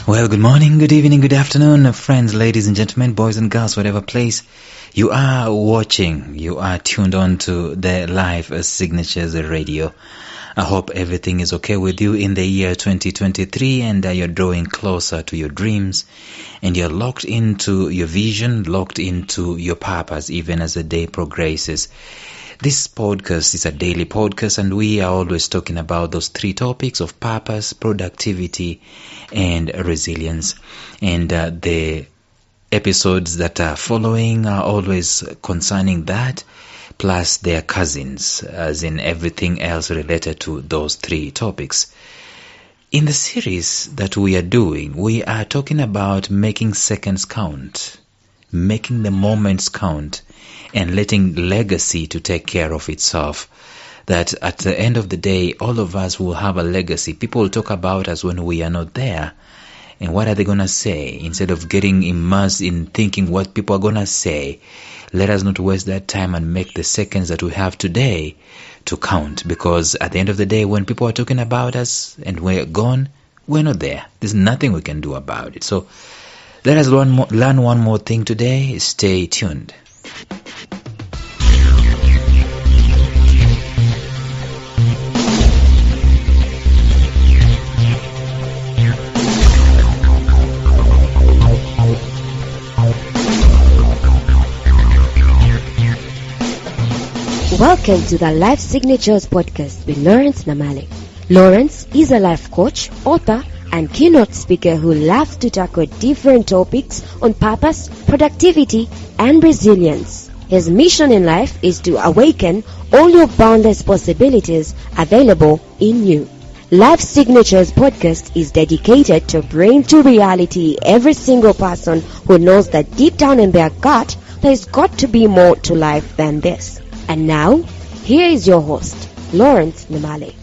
Well, good morning, good evening, good afternoon, friends, ladies and gentlemen, boys and girls, whatever place you are watching, you are tuned on to the Live Signatures Radio. I hope everything is okay with you in the year 2023 and you're drawing closer to your dreams and you're locked into your vision, locked into your purpose even as the day progresses. This podcast is a daily podcast and we are always talking about those three topics of purpose, productivity, and resilience. And the episodes that are following are always concerning that, plus their cousins, as in everything else related to those three topics. In the series that we are doing, we are talking about making seconds count, making the moments count, and letting legacy to take care of itself. That at the end of the day, all of us will have a legacy. People will talk about us when we are not there. And what are they going to say? Instead of getting immersed in thinking what people are going to say, let us not waste that time and make the seconds that we have today to count. Because at the end of the day, when people are talking about us and we're gone, we're not there. There's nothing we can do about it. So let us learn one more thing today. Stay tuned. Welcome to the Life Signatures Podcast with Lawrence Namale. Lawrence is a life coach, author, and keynote speaker who loves to tackle different topics on purpose, productivity, and resilience. His mission in life is to awaken all your boundless possibilities available in you. Life Signatures Podcast is dedicated to bring to reality every single person who knows that deep down in their gut, there's got to be more to life than this. And now, here is your host, Lawrence Namale.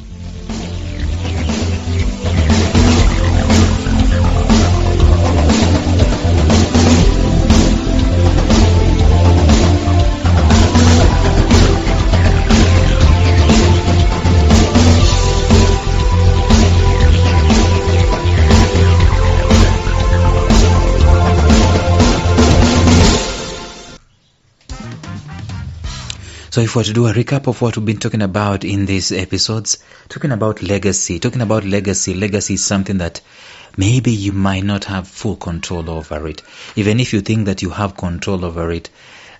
So if we're to do a recap of what we've been talking about in these episodes, talking about legacy is something that maybe you might not have full control over it. Even if you think that you have control over it,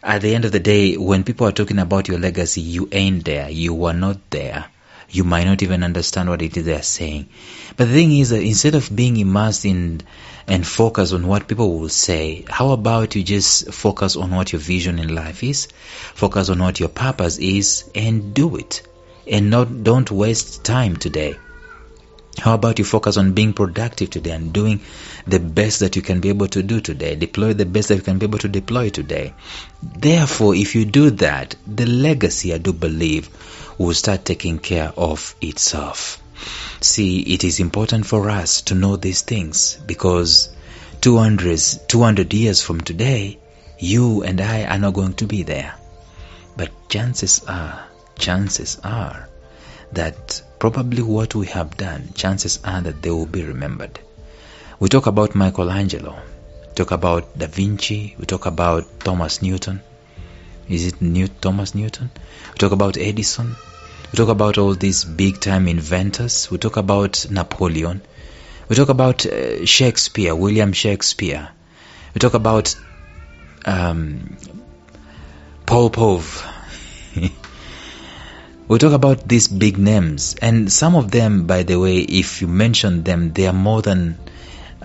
at the end of the day, when people are talking about your legacy, you ain't there. You are not there. You might not even understand what it is they're saying. But the thing is that instead of being immersed in and focus on what people will say, how about you just focus on what your vision in life is, focus on what your purpose is, and do it. And don't waste time today. How about you focus on being productive today and doing the best that you can be able to do today, deploy the best that you can be able to deploy today. Therefore, if you do that, the legacy, I do believe, will start taking care of itself. See, it is important for us to know these things because 200 years from today, you and I are not going to be there. But chances are that probably what we have done, chances are that they will be remembered. We talk about Michelangelo, we talk about Da Vinci, we talk about Thomas Newton. Is it Thomas Newton? We talk about Edison. We talk about all these big-time inventors. We talk about Napoleon. We talk about Shakespeare, William Shakespeare. We talk about Paul Pove. We talk about these big names. And some of them, by the way, if you mention them, they are more than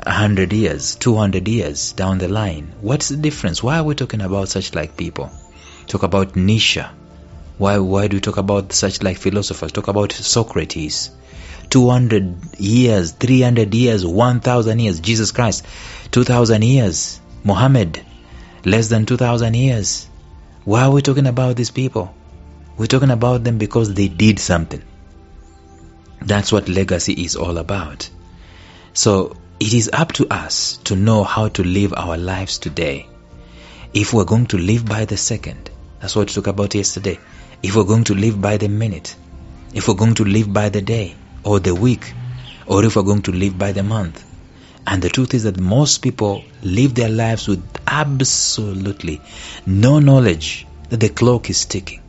100 years, 200 years down the line. What's the difference? Why are we talking about such like people? Talk about Nietzsche. Why do we talk about such like philosophers? Talk about Socrates. 200 years, 300 years, 1,000 years. Jesus Christ, 2,000 years. Muhammad, less than 2,000 years. Why are we talking about these people? We're talking about them because they did something. That's what legacy is all about. So it is up to us to know how to live our lives today. If we're going to live by the second, that's what we talked about yesterday. If we're going to live by the minute, if we're going to live by the day or the week, or if we're going to live by the month, And the truth is that most people live their lives with absolutely no knowledge that the clock is ticking.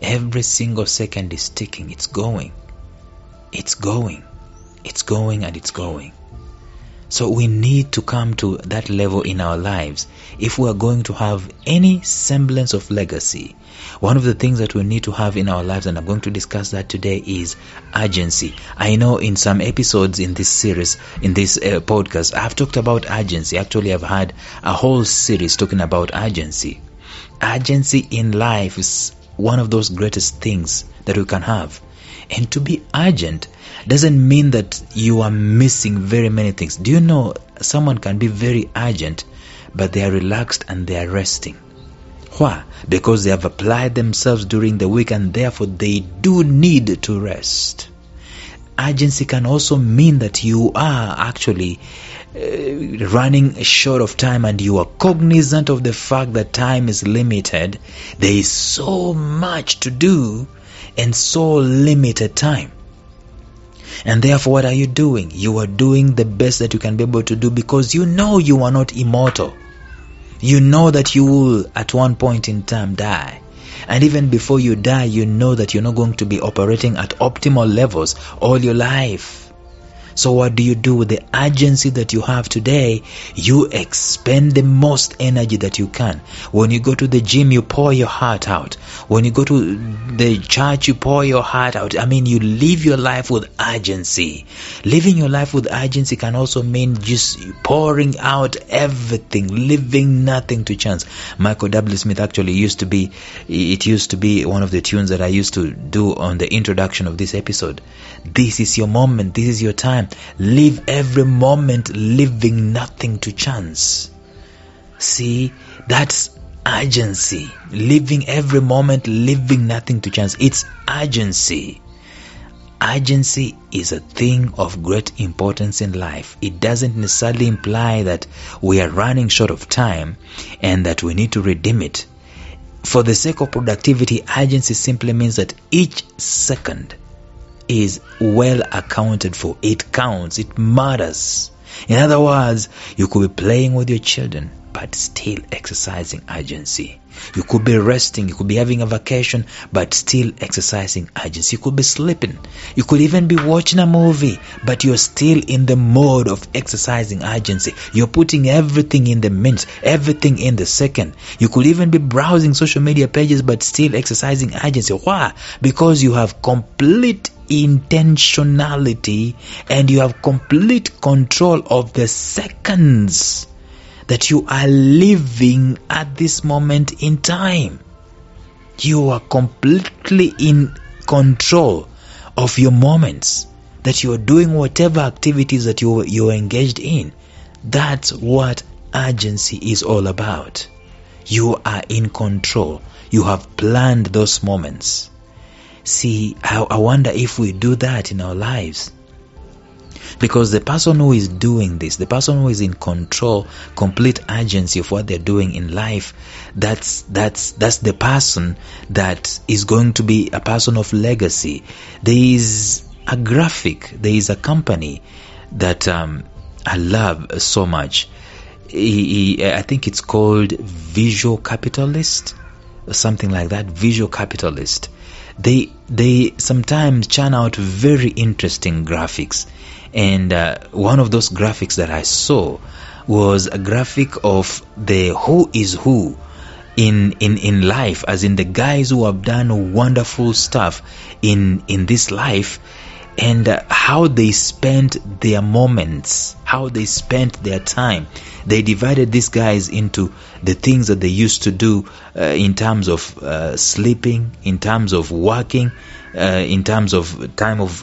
Every single second is ticking. It's going. It's going. It's going and it's going. So we need to come to that level in our lives if we are going to have any semblance of legacy. One of the things that we need to have in our lives, and I'm going to discuss that today, is urgency. I know in some episodes in this series, in this podcast, I've talked about urgency. Actually, I've had a whole series talking about urgency. Urgency in life is one of those greatest things that we can have. And to be urgent doesn't mean that you are missing very many things. Do you know someone can be very urgent, but they are relaxed and they are resting? Why? Because they have applied themselves during the week and therefore they do need to rest. Urgency can also mean that you are actually running short of time and you are cognizant of the fact that time is limited. There is so much to do and so limited time. And therefore, what are you doing? You are doing the best that you can be able to do because you know you are not immortal. You know that you will at one point in time die. And even before you die, you know that you're not going to be operating at optimal levels all your life. So what do you do with the urgency that you have today? You expend the most energy that you can. When you go to the gym, you pour your heart out. When you go to the church, you pour your heart out. I mean, you live your life with urgency. Living your life with urgency can also mean just pouring out everything, leaving nothing to chance. Michael W. Smith actually used to be one of the tunes that I used to do on the introduction of this episode. This is your moment. This is your time. Live every moment, leaving nothing to chance. See, that's urgency. Living every moment, leaving nothing to chance. It's urgency. Urgency is a thing of great importance in life. It doesn't necessarily imply that we are running short of time and that we need to redeem it. For the sake of productivity, urgency simply means that each second is well accounted for. It counts. It matters. In other words, you could be playing with your children but still exercising urgency. You could be resting. You could be having a vacation but still exercising urgency. You could be sleeping. You could even be watching a movie but you're still in the mode of exercising urgency. You're putting everything in the minute, everything in the second. You could even be browsing social media pages but still exercising urgency. Why? Because you have complete intentionality and you have complete control of the seconds that you are living at this moment in time. You are completely in control of your moments, that you are doing whatever activities that you are engaged in. That's what urgency is all about. You are in control. You have planned those moments. See, I wonder if we do that in our lives. Because the person who is doing this, the person who is in control, complete urgency of what they're doing in life, that's the person that is going to be a person of legacy. There is a graphic, there is a company that I love so much. I think it's called Visual Capitalist, or something like that. Visual Capitalist. They sometimes churn out very interesting graphics. And one of those graphics that I saw was a graphic of the who is who in life, as in the guys who have done wonderful stuff in this life, and how they spent their moments, how they spent their time. They divided these guys into the things that they used to do in terms of sleeping, in terms of working, in terms of time of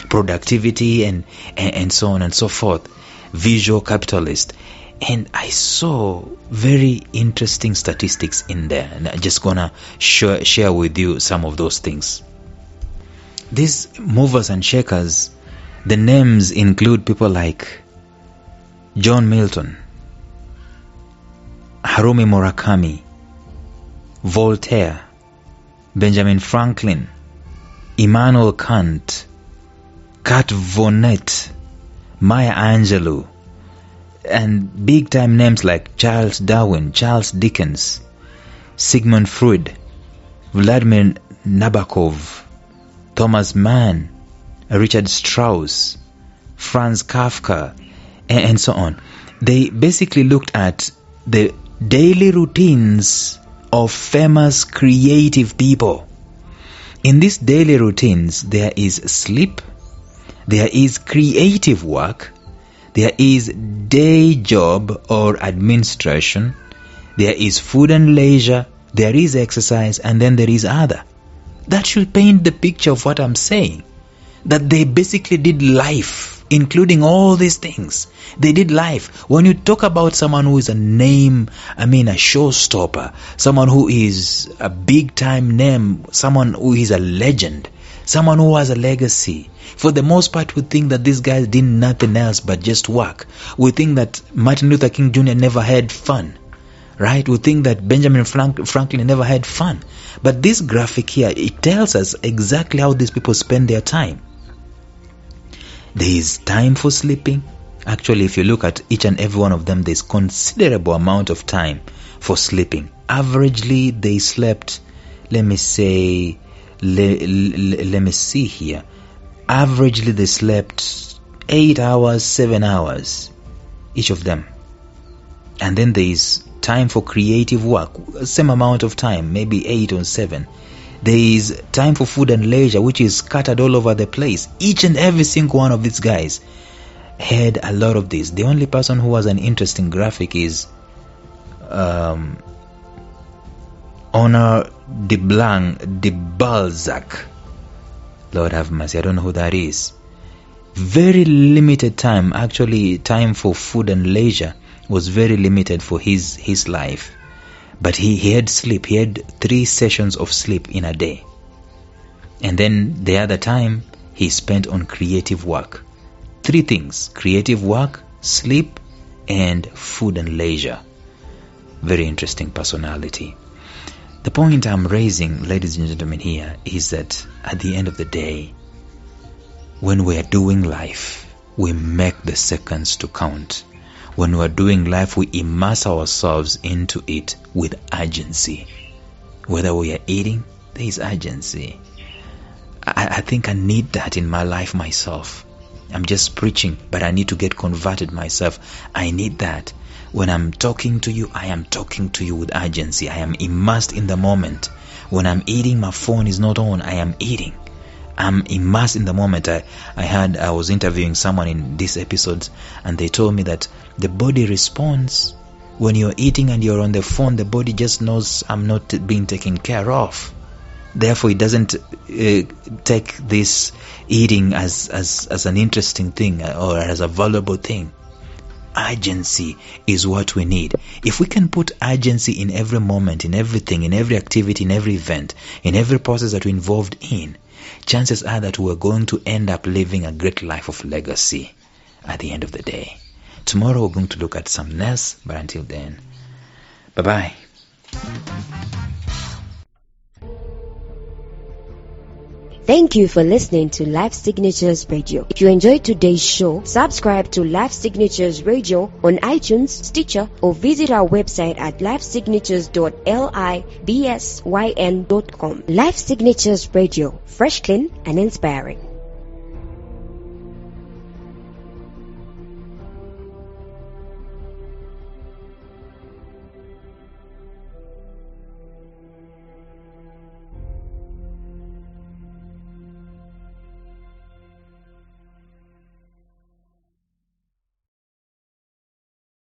productivity and so on and so forth. Visual capitalist. And I saw very interesting statistics in there, and I'm just gonna share with you some of those things. These movers and shakers, the names include people like John Milton, Harumi Murakami, Voltaire, Benjamin Franklin, Immanuel Kant, Kurt Vonnegut, Maya Angelou, and big time names like Charles Darwin, Charles Dickens, Sigmund Freud, Vladimir Nabokov, Thomas Mann, Richard Strauss, Franz Kafka, and so on. They basically looked at the daily routines of famous creative people. In these daily routines, there is sleep, there is creative work, there is day job or administration, there is food and leisure, there is exercise, and then there is other. That should paint the picture of what I'm saying. That they basically did life, including all these things. They did life. When you talk about someone who is a name, a showstopper, someone who is a big time name, someone who is a legend, someone who has a legacy, for the most part we think that these guys did nothing else but just work. We think that Martin Luther King Jr. never had fun. Right? We think that Benjamin Franklin never had fun. But this graphic here, it tells us exactly how these people spend their time. There is time for sleeping. Actually, if you look at each and every one of them, there's considerable amount of time for sleeping. Averagely, they slept, let me see here. Averagely, they slept 8 hours, 7 hours, each of them. And then there is time for creative work, same amount of time, maybe 8 or 7. There is time for food and leisure, which is scattered all over the place. Each and every single one of these guys had a lot of this. The only person who has an interesting graphic is Honor de Balzac. Lord have mercy, I don't know who that is. Very limited time, actually time for food and leisure was very limited for his life. But he had sleep. He had 3 sessions of sleep in a day. And then the other time he spent on creative work. 3 things: creative work, sleep, and food and leisure. Very interesting personality. The point I'm raising, ladies and gentlemen, here is that at the end of the day, when we are doing life, we make the seconds to count. When we are doing life, we immerse ourselves into it with urgency. Whether we are eating, there is urgency. I think I need that in my life myself. I'm just preaching, but I need to get converted myself. I need that. When I'm talking to you, I am talking to you with urgency. I am immersed in the moment. When I'm eating, my phone is not on. I am eating. I'm immersed in the moment. I was interviewing someone in this episode, and they told me that the body responds when you're eating and you're on the phone. The body just knows I'm not being taken care of. Therefore, it doesn't take this eating as an interesting thing or as a valuable thing. Urgency is what we need. If we can put urgency in every moment, in everything, in every activity, in every event, in every process that we're involved in, chances are that we're going to end up living a great life of legacy at the end of the day. Tomorrow we're going to look at something else, but until then, bye-bye. Thank you for listening to Life Signatures Radio. If you enjoyed today's show, subscribe to Life Signatures Radio on iTunes, Stitcher, or visit our website at lifesignatures.libsyn.com. Life Signatures Radio, fresh, clean, and inspiring.